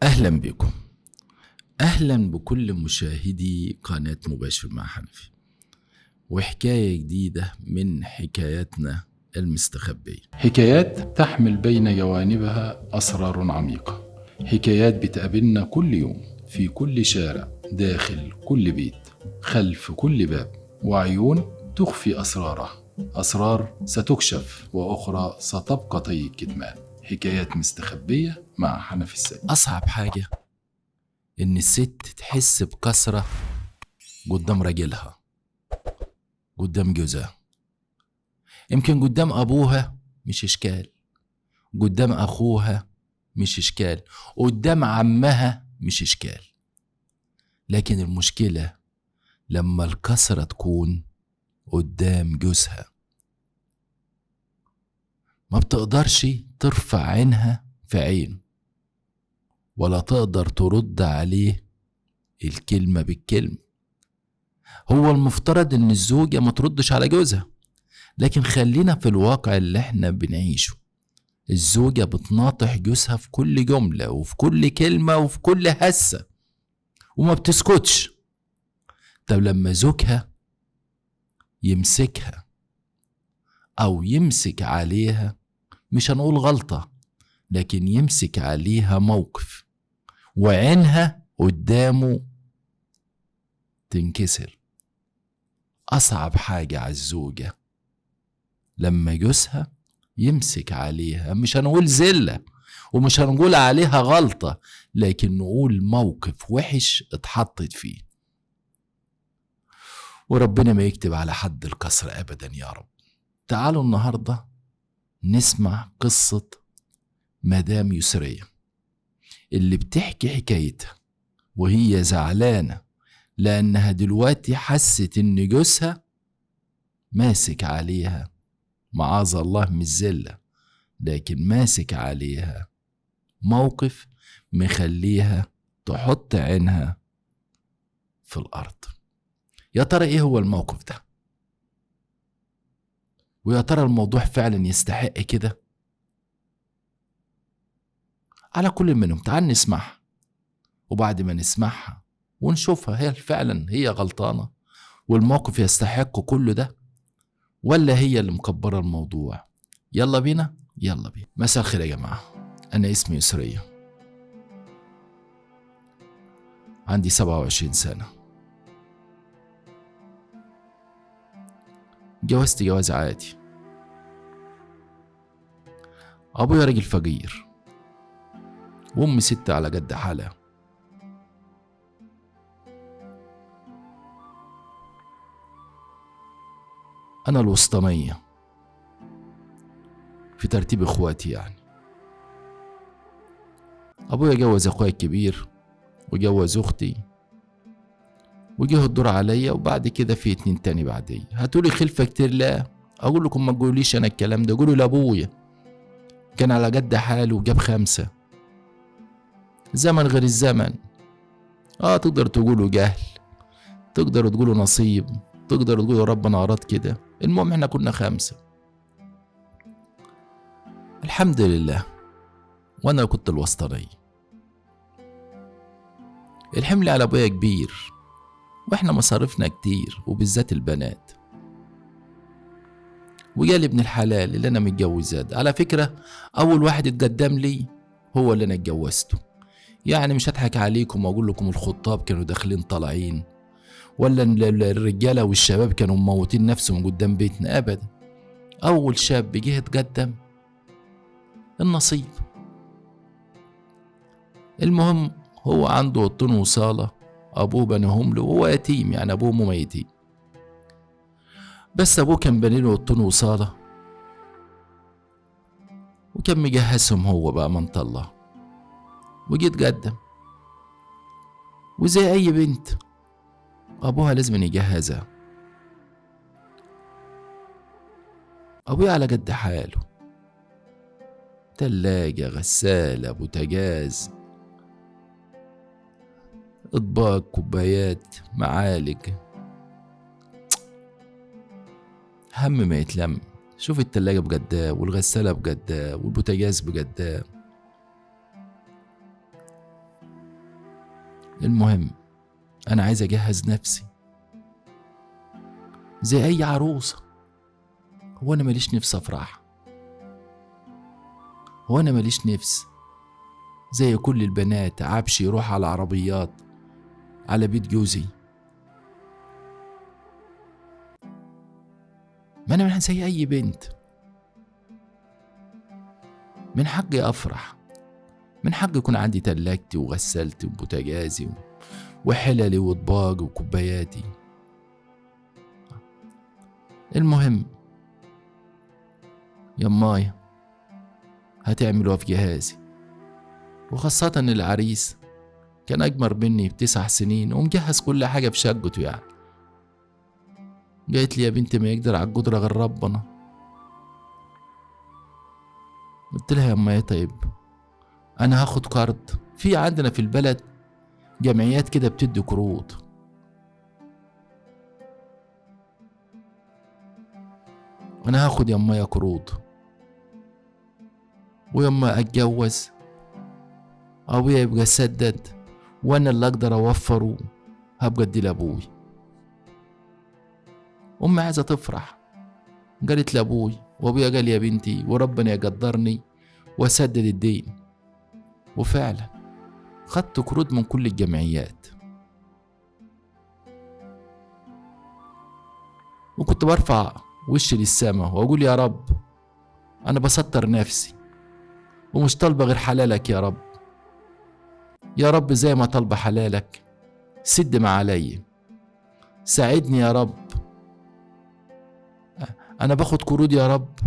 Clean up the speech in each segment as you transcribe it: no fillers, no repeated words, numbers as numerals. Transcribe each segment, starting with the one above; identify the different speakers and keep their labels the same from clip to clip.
Speaker 1: أهلا بكم. أهلا بكل مشاهدي قناة مباشر مع حنفي، وحكاية جديدة من حكاياتنا المستخبية، حكايات تحمل بين جوانبها أسرار عميقة، حكايات بتقابلنا كل يوم في كل شارع، داخل كل بيت، خلف كل باب، وعيون تخفي أسرارها، أسرار ستكشف وأخرى ستبقى طي الكتمان. حكايات مستخبية مع حنفي السيد. أصعب حاجة إن الست تحس بكسرة قدام راجلها، قدام جوزها، يمكن قدام أبوها مش إشكال، قدام أخوها مش إشكال، قدام عمها مش إشكال، لكن المشكلة لما الكسرة تكون قدام جوزها. ما بتقدرش ترفع عينها في عينه، ولا تقدر ترد عليه الكلمة بالكلمة. هو المفترض إن الزوجة ما تردش على جوزها، لكن خلينا في الواقع اللي احنا بنعيشه. الزوجة بتناطح جوزها في كل جملة وفي كل كلمة وفي كل هسة وما بتسكتش. طب لما زوجها يمسكها أو يمسك عليها، مش هنقول غلطة، لكن يمسك عليها موقف وعينها قدامه تنكسر. أصعب حاجة على الزوجة لما جوزها يمسك عليها، مش هنقول زلة ومش هنقول عليها غلطة، لكن نقول موقف وحش اتحطت فيه. وربنا ما يكتب على حد الكسر أبدا يا رب. تعالوا النهاردة نسمع قصة مدام يسرية اللي بتحكي حكايتها وهي زعلانة لأنها دلوقتي حست إن جوزها ماسك عليها، معاذ الله مش زلة، لكن ماسك عليها موقف مخليها تحط عينها في الأرض. يا ترى إيه هو الموقف ده؟ ويا ترى الموضوع فعلا يستحق كده؟ على كل منهم تعال نسمعها، وبعد ما نسمعها ونشوفها هي فعلا هي غلطانة والموقف يستحق كل ده، ولا هي اللي مكبرة الموضوع. يلا بينا. مساء الخير يا جماعة، أنا اسمي يسرية، عندي 27 سنة، جوزت جواز عادي. أبويا راجل فقير وأمي ست على قد حالها. أنا الوسطانية في ترتيب إخواتي يعني. أبويا جوز أخويا الكبير وجوز أختي وجه الدور عليا، وبعد كده في 2 تاني بعدي. هتقولي خلفة كتير؟ لا، أقول لكم ما تقوليش أنا الكلام ده، قولوا لأبويا كان على قد حاله وجاب 5. زمن غير الزمن. تقدر تقولوا جهل، تقدروا تقولوا نصيب، تقدروا تقولوا ربنا أراد كده. المهم احنا كنا 5 الحمد لله، وانا كنت الوسطاني. الحمل على ابويا كبير واحنا مصاريفنا كتير وبالذات البنات. وجالي ابن الحلال اللي انا متجوزاه ده، على فكرة اول واحد اتقدم لي هو اللي انا اتجوزته. يعني مش هضحك عليكم واقول لكم الخطاب كانوا داخلين طالعين، ولا الرجالة والشباب كانوا مموتين نفسهم قدام بيتنا، ابدا. اول شاب جه اتقدم النصيب. المهم هو عنده اوضتين وصالة، ابوه بناهم له وهو يتيم، يعني ابوه وامه ميتين، بس ابوه كان بني له اوضتين وصالة وكان مجهزهم هو بقى من الله. وجيت اتقدم، وزي اي بنت ابوها لازم يجهزها. ابويا على قد حاله، تلاجة، غسالة، بوتاجاز، اطباق، كوبايات، معالق، هم ما يتلم. شوف التلاجة بجداه والغسالة بجداه والبوتاجاز بجداه. المهم انا عايز اجهز نفسي زي اي عروسة. هو انا ماليش نفس افرح؟ هو انا ماليش نفس زي كل البنات عبش يروح على عربيات على بيت جوزي؟ ما انا زي اي بنت، من حقي افرح، من حقي يكون عندي تلاجتي وغسالتي وبوتاجازي وحللي واطباقي وكوباياتي. المهم يمايا هتعملوا في جهازي، وخاصة ان العريس كان اكبر مني ب9 سنين ومجهز كل حاجة في شقته يعني. قالت لي يا بنتي ما يقدر على القدرة غير ربنا. قلت لها يا طيب انا هاخد قرض، في عندنا في البلد جمعيات كده بتدي قروض. انا هاخد يا قروض، ويما اتجوز ابويا يبقى سدد وانا اللي اقدر اوفره هبقى ادي لابوي. امي عايزه تفرح، قالت لابوي، وابويا قال يا بنتي وربنا يقدرني واسدد الدين. وفعلا خدت قروض من كل الجمعيات، وكنت برفع وشي للسما واقول يا رب انا بستر نفسي ومش طالبه غير حلالك يا رب. يا رب زي ما طالبه حلالك سد ما عليا، ساعدني يا رب. انا باخد قروض يا رب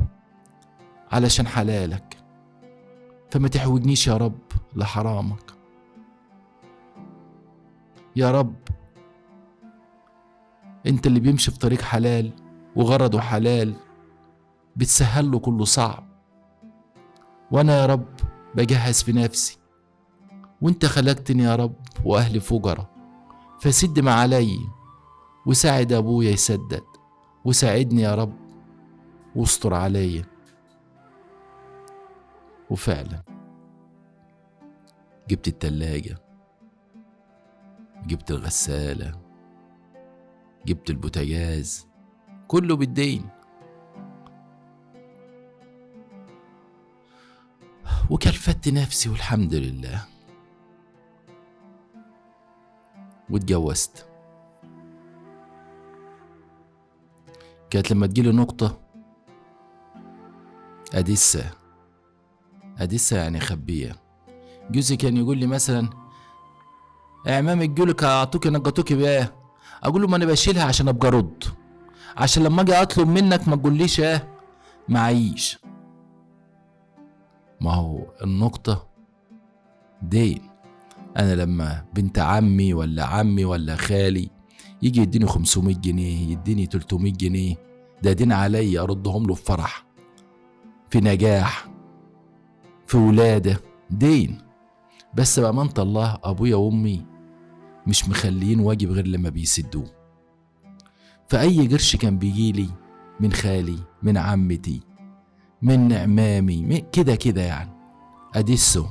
Speaker 1: علشان حلالك، فما تحوجنيش يا رب لحرامك يا رب. انت اللي بيمشي في طريق حلال وغرضه حلال بتسهل له كله صعب، وانا يا رب بجهز في نفسي، وانت خلقتني يا رب واهلي فقراء، فسد ما علي وساعد ابويا يسدد، وساعدني يا رب واستر عليا. وفعلا جبت التلاجة، جبت الغسالة، جبت البوتاجاز، كله بالدين. وكلفت نفسي والحمد لله، واتجوزت. كانت لما تجيلي نقطة أدسة يعني خبية. جوزي كان يقول لي مثلا اعمامك جولك اعطوكي نقطوكي بيه، اقول له ما انا بشيلها عشان ابقى رد، عشان لما اجي اطلب منك ما تقوليش معيش. ما هو النقطة دين. انا لما بنت عمي ولا خالي يجي يديني 500 جنيه يديني 300 جنيه، ده دين علي اردهم له في فرح، في نجاح، في ولادة، دين. بس بأمانة الله أبويا وأمي مش مخليين واجب غير لما بيسدوه. فأي قرش كان بيجيلي من خالي، من عمتي، من عمامي، كده يعني أدسه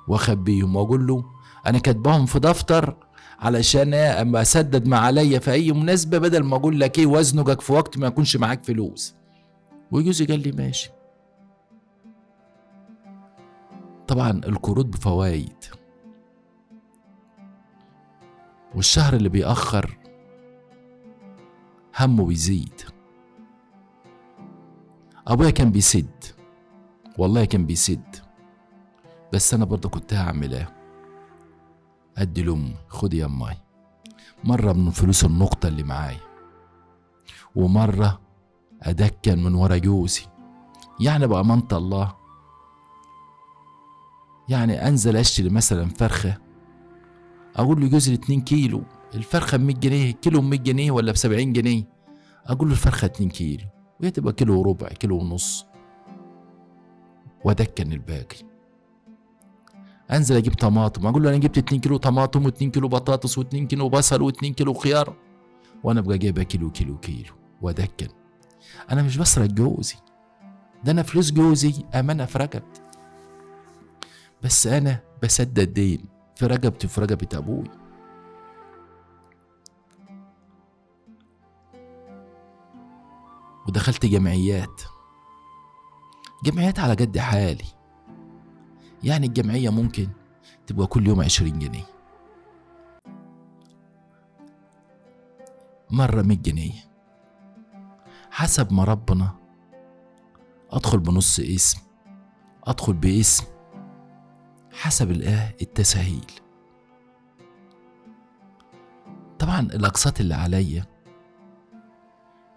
Speaker 1: وأخبيهم وأقول له أنا كاتباهم في دفتر علشان أما أسدد ما عليا في أي مناسبة، بدل ما أقول لك وزنك في وقت ما يكونش معاك فلوس. وجوزي قال لي ماشي. طبعا القروض بفوايد، والشهر اللي بيأخر همه بيزيد. أبويا كان بيسد، والله كان بيسد، بس أنا برضه كنت هعمل أدي لأمي خدي يا أمي مرة من فلوس النقطة اللي معايا، ومرة أدكن من ورا جوزي. يعني بأمانة الله يعني أنزل أشتري مثلا فرخة، أقول له جوزي 2 كيلو الفرخة ب100 جنيه، كيلو ب100 جنيه ولا ب70 جنيه، أقول له الفرخة 2 كيلو وهي تبقى كيلو وربع، كيلو ونص، وأدكن الباقي. أنزل أجيب طماطم، أقول له أنا جبت 2 كيلو طماطم و2 كيلو بطاطس و2 كيلو بصل و2 كيلو خيار، وأنا أبقى جايبها كيلو وأدكن. أنا مش بسرق جوزي، ده أنا فلوس جوزي أمانة في رقبتي، بس أنا بسدد دين. في رقبتي وفي رقبة ابوي. ودخلت جمعيات على قد حالي. يعني الجمعية ممكن تبقى كل يوم 20 جنيه، مرة 100 جنيه، حسب ما ربنا. أدخل بنص اسم، أدخل باسم، حسب التسهيل. طبعا الأقساط اللي عليا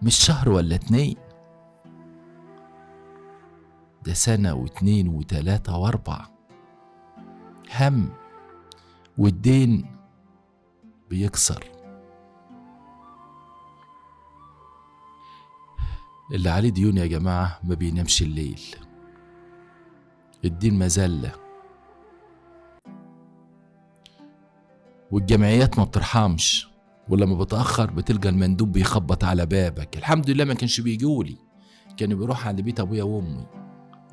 Speaker 1: مش شهر ولا 2، ده سنة و2 و3 و4 هم. والدين بيكسر. اللي عليه ديون يا جماعة ما بينامش الليل. الدين مذلة، والجمعيات ما بترحمش. ولما بتأخر بتلقى المندوب بيخبط على بابك. الحمد لله ما كانش بيجولي، كانوا بيروح عند بيت ابويا وامي.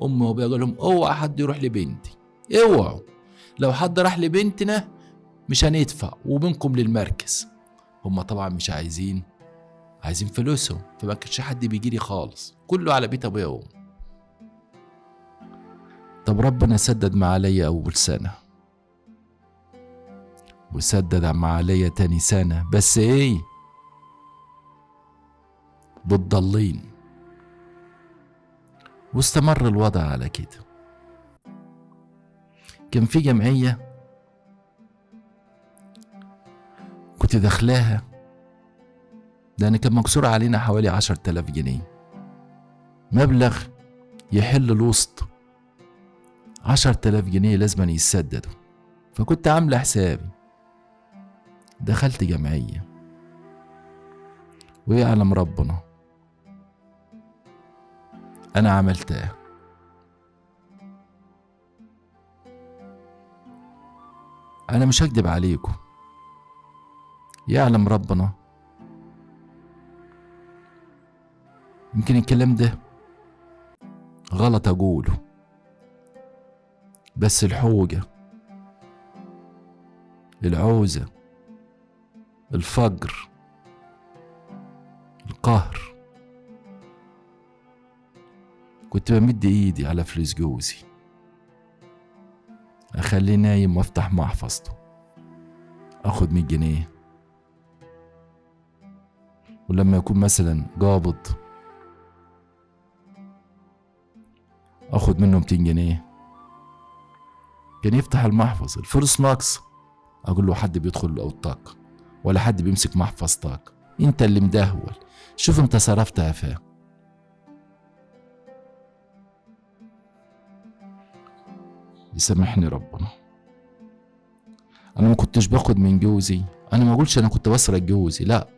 Speaker 1: امي وابويا قال لهم اوعى حد يروح لبنتي، اوعوا، لو حد راح لبنتنا مش هندفع ومنكم للمركز. هم طبعا مش عايزين فلوسهم، فما كانش حد بيجيلي خالص، كله على بيت ابويا وامي. طب ربنا سدد ما عليا اول سنة، وسدد ما عليا تاني سنة، بس ايه، بتضلين. واستمر الوضع على كده. كان في جمعية كنت داخلاها، ده أنا كان مكسور علينا حوالي 10,000 جنيه، مبلغ يحل الوسط. 10,000 جنيه لازم يسددوا. فكنت عاملة حسابي، دخلت جمعية، ويعلم ربنا أنا عملتها. أنا مش هكدب عليكم، يعلم ربنا يمكن الكلام ده غلط أقوله، بس الحوجة، العوزة، الفقر، القهر، كنت بمد ايدي على فلوس جوزي، اخليه نايم وافتح محفظته، اخد 100 جنيه، ولما يكون مثلا قابض اخد منه 200 جنيه. كان يفتح المحفظ، الفلوس ناقصة، اقول له حد بيدخل اوضتك ولا حد بيمسك محفظتك، انت اللي مدهول، شوف انت صرفتها فين. يسامحني ربنا. انا ما كنتش باخد من جوزي، انا ما اقولش انا كنت بسرق جوزي، لا،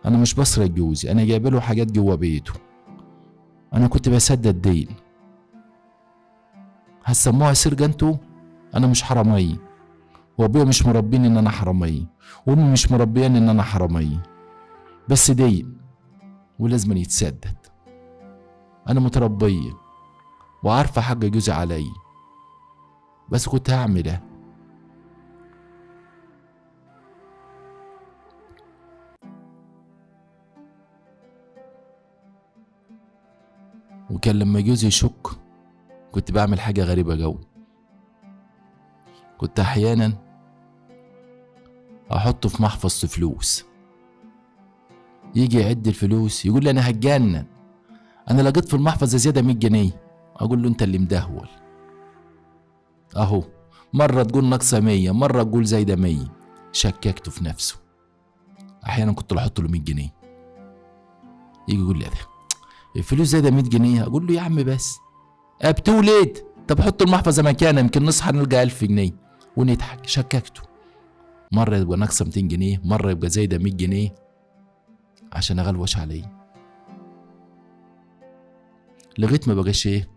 Speaker 1: انا مش بسرق جوزي، انا جايب له حاجات جوه بيته، انا كنت بسدد دين. هتسموها سرقة انتوا؟ انا مش حرامية، وابويا مش مربيني ان انا حرامية، وامي مش مربياني ان انا حرامية، بس دين ولازم يتسدد. انا متربية وعارفة حق جوزي علي، بس كنت هعمل ايه؟ وكان لما جوزي يشك كنت بعمل حاجة غريبة جوي. كنت احيانا احطه في محفظة فلوس، يجي يعد الفلوس يقول لي انا هتجنن، انا لقيت في المحفظة زيادة 100 جنيه. اقول له انت اللي مدهول اهو، مرة تقول ناقصة 100، مرة تقول زايدة 100. شككته في نفسه. احيانا كنت بحط له 100 جنيه، يجي يقول لي ده الفلوس زايدة 100 جنيه. اقول له يا عم بس ابتوليت، طب حط المحفظة مكانها يمكن نصحى نلقى 1000 جنيه، ونضحك. شككته. مرة يبقى ناقصة 200 جنيه، مرة يبقى زايدة 100 جنيه، عشان اغلوش عليه، لغاية ما بقاش ايه،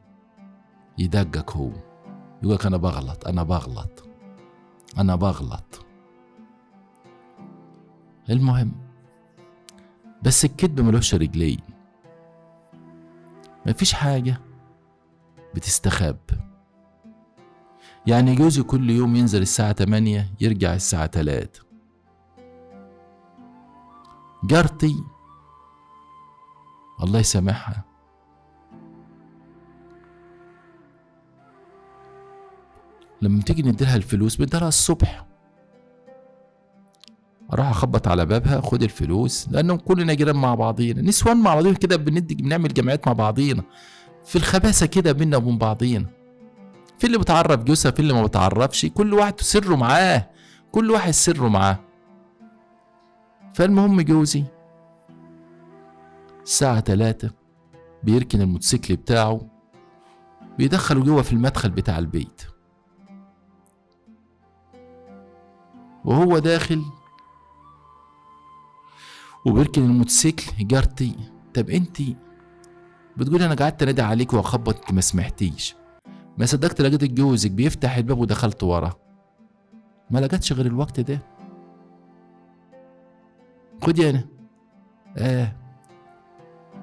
Speaker 1: يدقق هو، يقولك انا بغلط انا بغلط انا بغلط. المهم، بس الكذب ملوش رجلين، مفيش حاجة بتستخب. يعني جوزي كل يوم ينزل الساعة 8 يرجع الساعة 3. جارتي الله يسامحها لما تيجي نديلها الفلوس بديلها الصبح، اروح اخبط على بابها خد الفلوس، لانهم كلنا جيران مع بعضينا، نسوان مع بعضينا كده، بنعمل جمعيات مع بعضينا في الخباثه كده بينا وبين بعضينا، في اللي بتعرف جوزها في اللي ما بتعرفش، كل واحد سره معاه، كل واحد سره معاه. فالمهم جوزي الساعة 3 بيركن الموتوسيكل بتاعه، بيدخله جوه في المدخل بتاع البيت، وهو داخل وبيركن الموتوسيكل جارتي طب انتي بتقولي انا قعدت انادي عليك واخبط انت ما سمعتيش، ما صدقت لقيت جوزك بيفتح الباب ودخلت ورا، ما لقيتش غير الوقت ده. خدي انا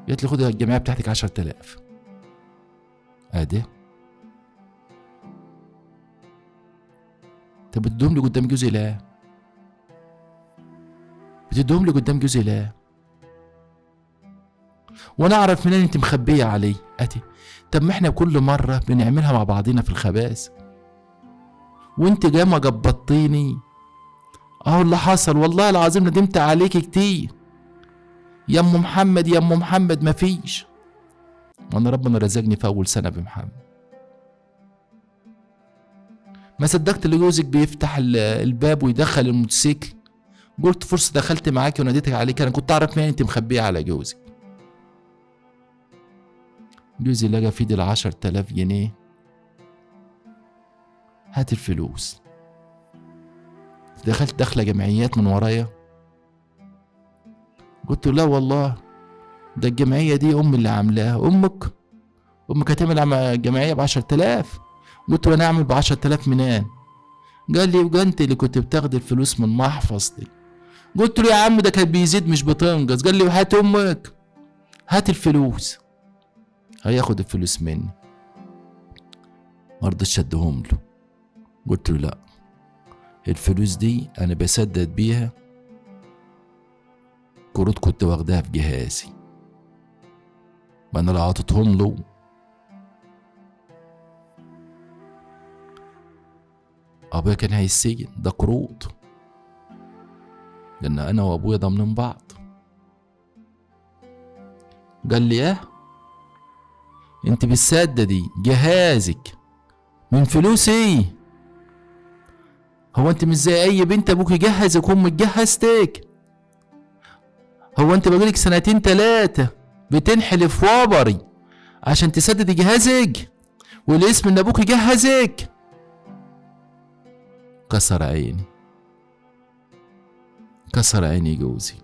Speaker 1: قالت لي خدي الجمعيه بتاعتك 10,000. ده طب بتدوم لي قدام جوزي لا، بتدوم لي قدام جوزي لا، وانا اعرف منين انت مخبيه علي؟ طب ما احنا كل مره بنعملها مع بعضينا في الخباز، وانت جايه جبطيني اهو اللي حصل، والله العظيم ندمت عليكي كتير يا ام محمد يا ام محمد، مفيش، وانا ربنا رزقني في اول سنه بمحمد. ما صدقت اللي جوزك بيفتح الباب ويدخل الموتوسيكل، قلت فرصه دخلت معاكي وناديتك عليك، انا كنت اعرف مين انت مخبيه على جوزك. جوزي لقى في ايدي 10,000 جنيه، هات الفلوس. دخلت دخله جمعيات من ورايا، قلت له لا والله ده الجمعيه دي امي اللي عاملاها. امك هتعمل جمعيه ب10,000؟ قلت له انا اعمل ب10,000 منين؟ قال لي يبقى انت اللي كنت بتاخد الفلوس من محفظتي. قلت له يا عم ده كان بيزيد مش بتنقص. قال لي هات امك، هات الفلوس. هياخد الفلوس مني، مرضتش اديهم له، قلت له لا الفلوس دي انا بسدد بيها قروض كنت واخداها في جهازي، ما انا لو عطيتهم له ابويا كان هيسجن، ده قروض، لان انا وابويا ضامنين بعض. قال لي انت بتسددي جهازك من فلوسي؟ هو انت مش زي اي بنت ابوك يجهزك وامك جهزتك؟ هو انت بقالك 2 3 بتنحلي في وبري عشان تسددي جهازك والاسم ان ابوك يجهزك؟ كسر عيني، كسر عيني جوزي.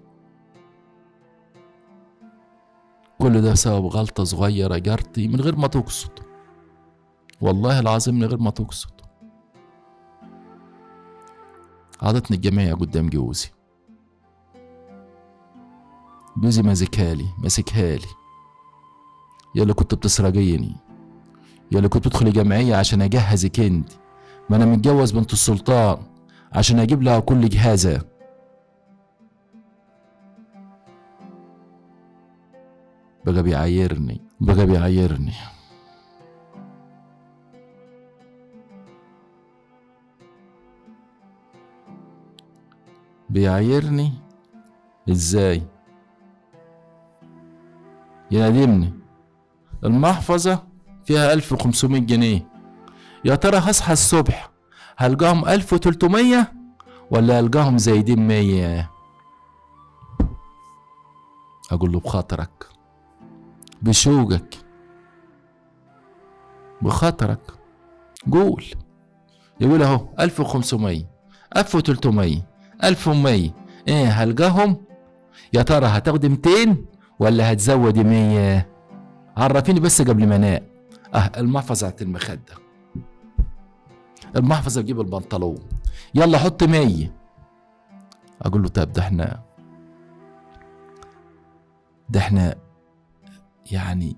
Speaker 1: كل ده بسبب غلطة صغيرة جارتي من غير ما تقصد، والله العظيم من غير ما تقصد، عضتني الجميع قدام جوزي. جوزي ماسكهالي، يا اللي كنت بتسرقيني، يا اللي كنت بتدخلي جمعية عشان اجهزك انت، ما انا متجوز بنت السلطان عشان اجيب لها كل جهازها. بقى بيعايرني بيعايرني ازاي؟ ينادمني المحفظة فيها 1500 جنيه، يا ترى هصحى الصبح هلقاهم 1300 ولا هلقاهم زايدين 100؟ اقول له بخاطرك، بشوقك، بخاطرك قول. يقول اهو 1500 1300 1100، ايه هلقاهم؟ يا ترى هتاخد 200 ولا هتزود 100؟ عرفيني بس قبل ما انام. المحفظة على المخدة، المحفظة تجيب البنطلون، يلا حط 100. اقول له طب ده احنا يعني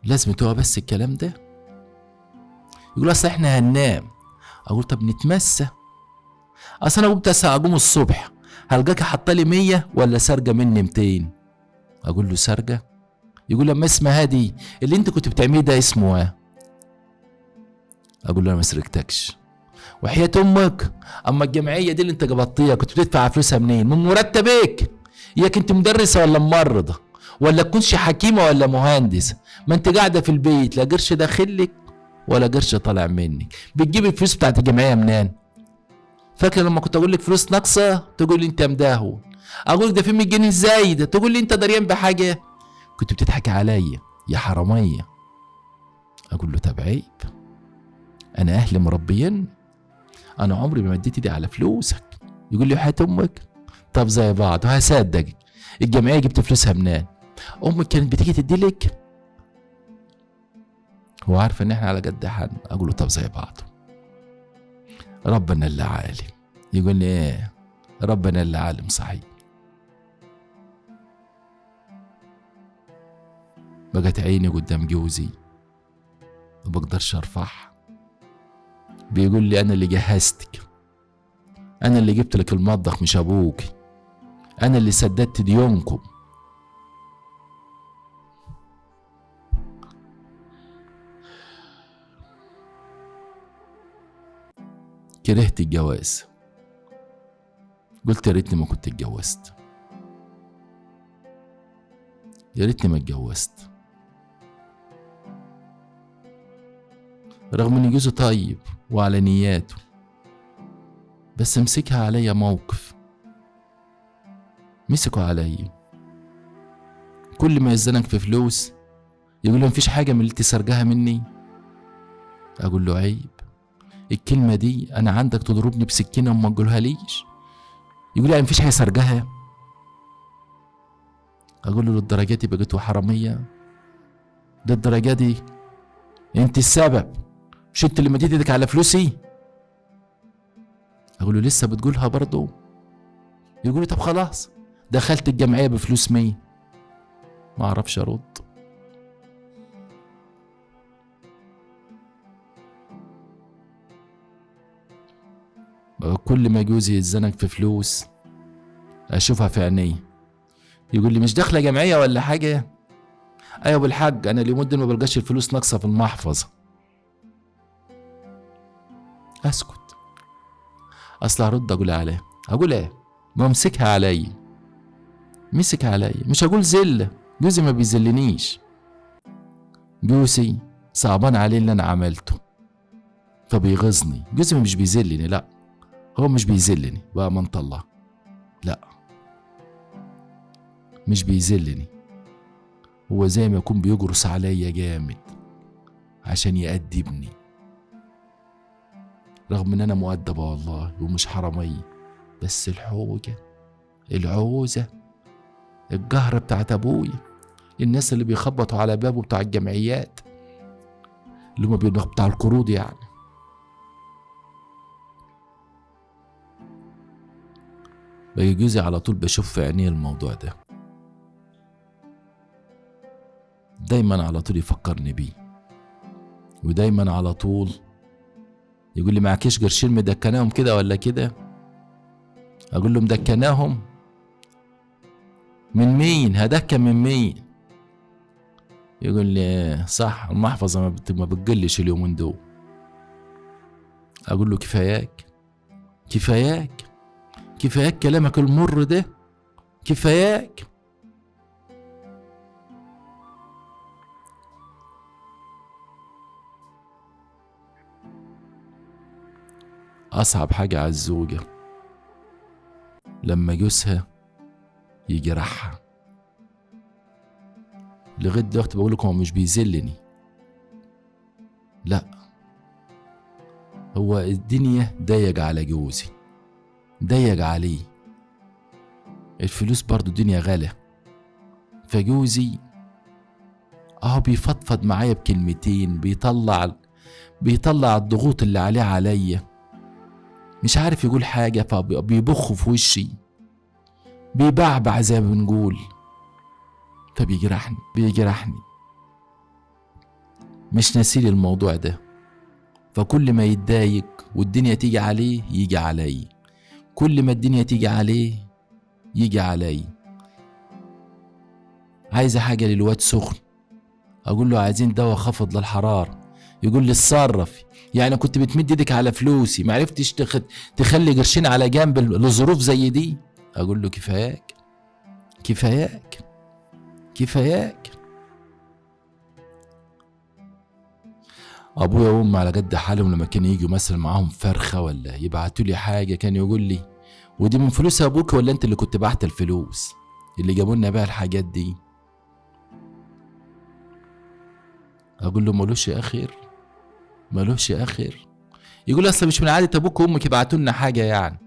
Speaker 1: لازم تبقى بس الكلام ده. يقول اصل احنا هننام. اقول طب نتمسى. اصل انا قمت اقوم الصبح هلقاك حاطلي 100 ولا سرقه مني 200. اقول له سرقه؟ يقول لما اسمها هادي اللي انت كنت بتعمليه ده اسمه ايه؟ اقول له انا ما سرقتكش وحياة امك. اما الجمعيه دي اللي انت قبضتيها كنت بتدفع فلوسها منين؟ من مرتبك. ياك انت مدرسه ولا ممرضه ولا تكونش حكيمه ولا مهندسه؟ ما انت قاعده في البيت لا قرش داخلك ولا قرش طالع منك. بتجيب الفلوس بتاعت الجمعيه منين؟ فاكر لما كنت اقول لك فلوس ناقصه تقول لي انت مداهو؟ اقول لك ده في 100 جنيه زايده تقول لي انت دريان بحاجه؟ كنت بتضحكي عليا يا حراميه. اقول له طب عيب، انا اهلي مربيين، انا عمري ما مديت ايدي على فلوسك. يقول لي وحياة امك؟ طب زي بعض وهصدقك. الجمعيه جبت فلوسها منين؟ امك كانت بتيجي تديلك؟ هو عارف ان احنا على قد حالنا. اقول له طب زي بعض. ربنا اللي عالم. يقول لي ايه؟ ربنا اللي عالم صحيح. بقت عيني قدام جوزي ما بقدرش ارفعها. بيقول لي انا اللي جهزتك، انا اللي جبت لك المطبخ مش ابوك، انا اللي سددت ديونكم. كرهت الجواز. قلت يا ريتني ما كنت اتجوزت، يا ريتني ما اتجوزت. رغم ان جوزي طيب وعلى نياته، بس مسكها عليا موقف. مسكوا عليا كل ما يزنك في فلوس يقول له مفيش حاجه من اللي انت سرقاها مني. اقول له عيب، الكلمه دي انا عندك تضربني بسكينه وما تقولها ليش. يقول لي مفيش حاجه سرقاها. اقول له للدرجه دي بقيتوا حراميه؟ ده الدرجه دي؟ انت السبب، مش انت اللي مديت ايدك على فلوسي؟ اقول له لسه بتقولها برضه؟ يقول لي طب خلاص دخلت الجمعيه بفلوس 100. ما اعرفش ارد. كل ما جوزي يتزنق في فلوس اشوفها في عينيه. يقول لي مش داخله جمعيه ولا حاجه؟ ايوه بالحاج انا اليومين دول ما بلقاش الفلوس ناقصه في المحفظه. اسكت. اصل هرد اقول عليه. اقول ايه؟ ما مسكها عليا. مسك عليا. مش هقول زله، جوزي ما بيذلنيش. جوزي صعبان عليه اللي انا عملته فبيغيظني. جوزي مش بيذلني، لا هو مش بيذلني بأمانة الله، لا مش بيذلني. هو زي ما يكون بيجرس عليا جامد عشان يأدبني. رغم ان انا مؤدبة والله ومش حرامية، بس الحوجة العوزة الجهرة بتاعت ابويا، الناس اللي بيخبطوا على بابه بتاع الجمعيات اللي هما بتاع القروض يعني. بقى جوزي على طول بشوف في عينيه الموضوع ده، دايما على طول يفكرني بيه، ودايما على طول يقول لي معكيش قرشين مدكناهم كده ولا كده؟ اقول له مدكناهم من مين؟ هدكن من مين؟ يقول لي صح المحفظة ما بتقلش اليومين دول. اقول له كفاياك كفاياك كفاياك كلامك المر ده، كفاياك. اصعب حاجة على الزوجة لما جوزها يجرحها. لغاية دلوقتي بقولك هو مش بيذلني، لا هو الدنيا ضيق على جوزي، ضيق عليه. الفلوس برضو الدنيا غالية، فجوزي اهو بيفضفض معايا بكلمتين، بيطلع الضغوط اللي عليه عليا. مش عارف يقول حاجة فبيبخ في وشي، بيبعبع زي ما بنقول، فبيجرحني. مش ناسيلي الموضوع ده، فكل ما يتضايق والدنيا تيجي عليه يجي علي، كل ما الدنيا تيجي عليه يجي علي. عايزة حاجة للواد سخن، اقول له عايزين دواء خفض للحرارة، يقول لي اتصرف. يعني كنت بتمد ايدك على فلوسي ما عرفتش تخلي قرشين على جنب لظروف زي دي؟ اقول له كفاياك كفاياك كفاياك. ابويا وامي على قد حالهم لما كانوا يجوا مثلا معاهم فرخه ولا يبعتوا لي حاجه كان يقول لي ودي من فلوس ابوك ولا انت اللي كنت بعت الفلوس اللي جابوا لنا بقى الحاجات دي؟ اقول له ملوش اخر ملوش اخر. يقول اصل مش من عاده ابوك وامك يبعتوا لنا حاجه، يعني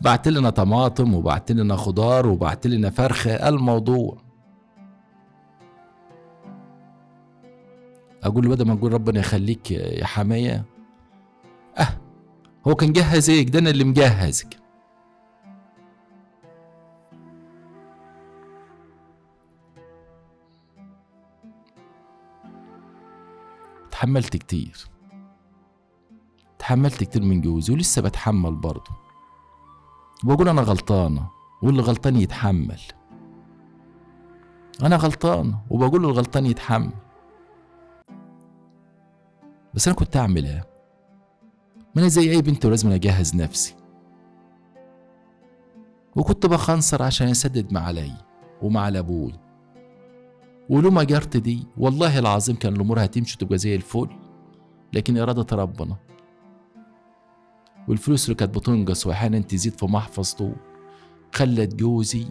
Speaker 1: بعت لنا طماطم وبعت لنا خضار وبعت لنا فرخه الموضوع. اقول له بدل ما نقول ربنا يخليك يا حمايه، هو كان جهزك، ده انا اللي مجهزك. اتحملت كتير من جوزي ولسه بتحمل برضه، وبقول انا غلطانه واللي غلطان يتحمل. انا غلطان وبقول الغلطان يتحمل، بس انا كنت اعمل ايه؟ ما انا زي اي بنت ولازم اجهز نفسي، وكنت بخنصر عشان اسدد مع علي ومع ابوي. ولو ما جرت دي والله العظيم كان الامور هتمشي تبقى زي الفل، لكن اراده ربنا والفلوس اللي كانت بتنقص واحيانا تزيد في محفظته خلت جوزي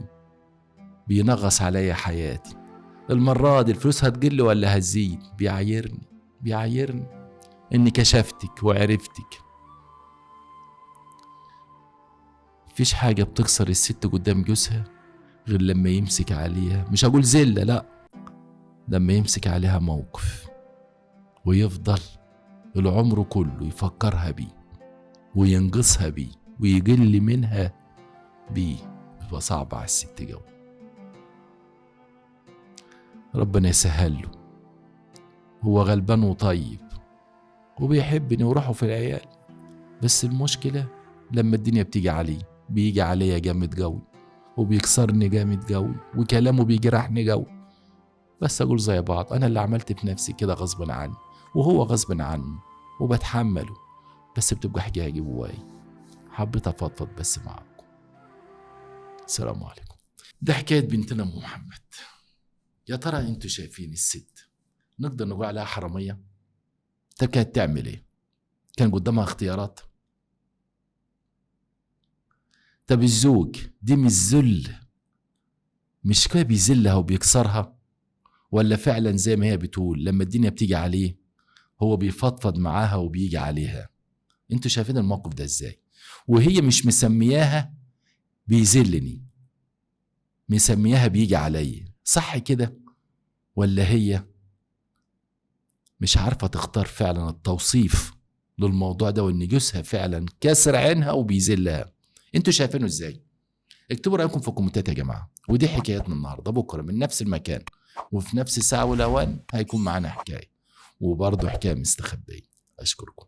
Speaker 1: بينغص عليا حياتي. المرة دي الفلوس هتقل ولا هتزيد؟ بيعايرني اني كشفتك وعرفتك. مفيش حاجة بتكسر الست قدام جوزها غير لما يمسك عليها، مش هقول زلة لا، لما يمسك عليها موقف ويفضل العمر كله يفكرها بيه وينقصها بيه ويقل منها بيه، بيبقى صعب على الست جو. ربنا يسهل له، هو غلبان وطيب وبيحبني وروحه في العيال، بس المشكلة لما الدنيا بتيجي عليه بيجي عليا جامد قوي وبيكسرني جامد قوي وكلامه بيجرحني قوي. بس اقول زي بعض، انا اللي عملت في نفسي كده غصب عني وهو غصب عنه وبتحمله، بس بتبقى حاجة جواي. حبيت افضفض بس معاكم. السلام عليكم. ده حكاية بنتنا ام محمد. يا ترى انتوا شايفين الست نقدر نقول عليها حرامية؟ طب كانت تعمل ايه؟ كان قدامها اختيارات؟ طب الزوج دي مش ذل، مش كده بيذلها وبيكسرها؟ ولا فعلا زي ما هي بتقول لما الدنيا بتيجي عليه هو بيفضفض معاها وبيجي عليها؟ انتوا شايفين الموقف ده ازاي؟ وهي مش مسمياها بيذلني، مسمياها بيجي عليا، صح كده؟ ولا هي مش عارفة تختار فعلا التوصيف للموضوع ده وان جوزها فعلا كسر عينها وبيذلها؟ انتوا شايفينه ازاي؟ اكتبوا رأيكم في الكومنتات يا جماعة. ودي حكايتنا النهاردة. بكرة من نفس المكان وفي نفس الساعة والأوان هيكون معانا حكاية، وبرضه حكاية مستخبية. أشكركم.